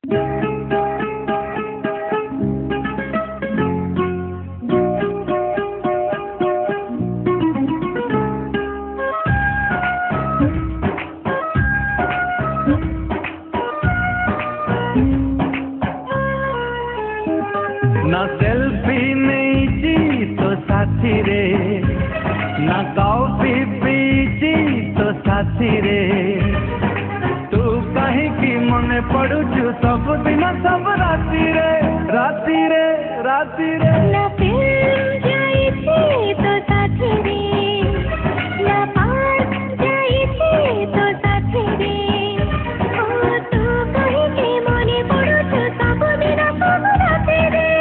ना सेल्फी नहीं तो साथी रे, ना कॉफी पीची तो साथी रे, तू कहीं की मने पड़ुचु सब दिन सब राती रे, राती रे, राती रे। ना फिल्म जाई थी तो साथी रे, ना पार्क जाई थी तो साथी रे, ओ तू कहीं की मने पड़ुचु सब दिन सब राती रे।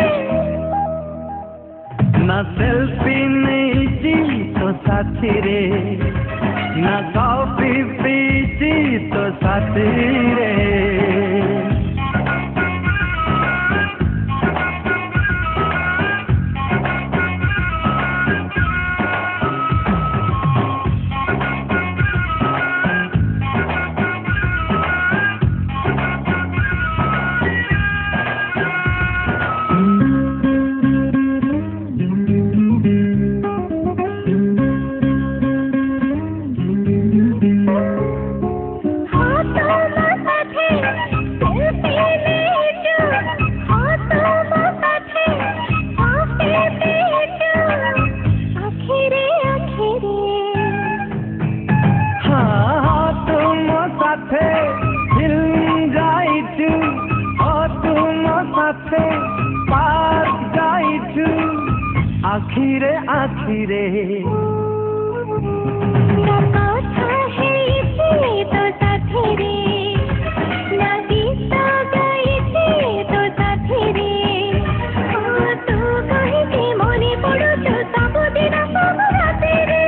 ना सेल्फी नहीं तो साथी रे, ना कॉफी पीची तो साथी रे। आखिरे आखिरे ना कथा है इसी तो साथी रे, ना गीत गाई थी तो साथी रे, ओ तू कहीं की मने पड़ुचु सब दिन सब राती रे।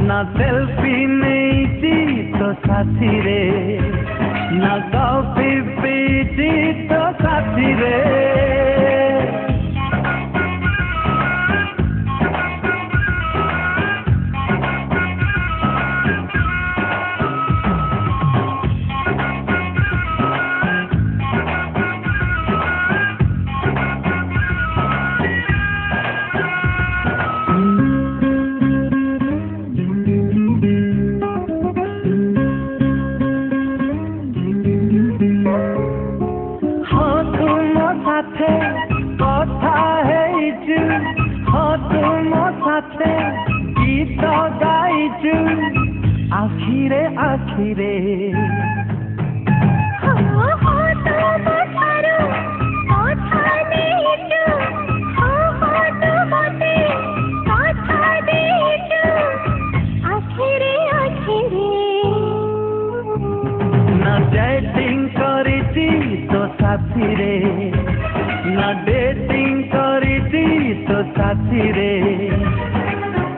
ना सेल्फी नहीं तो साथी रे, ना कॉफी पीची तो साथी रे। কথা ହେଇଛୁ ହଁ ତୁମ ସାଥେ ଗୀତ ଗାଇଛୁ ଆଖିରେ ଆଖିରେ। ନା ଡେଟିଂ କରିଛି ତୋ ସାଥିରେ, ନା डेटिंग करी तो साथी रे,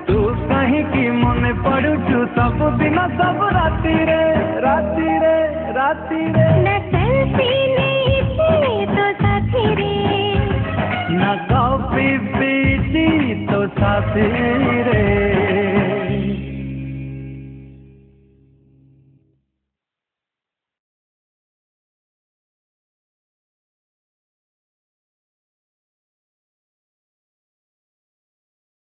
तू कहीं की मने पड़ुचु सब दिन सब राती रे, राती रे, राती रे। ना सेल्फी नहीं थी तो साथी रे, ना कॉफी पीची तो साथी रे।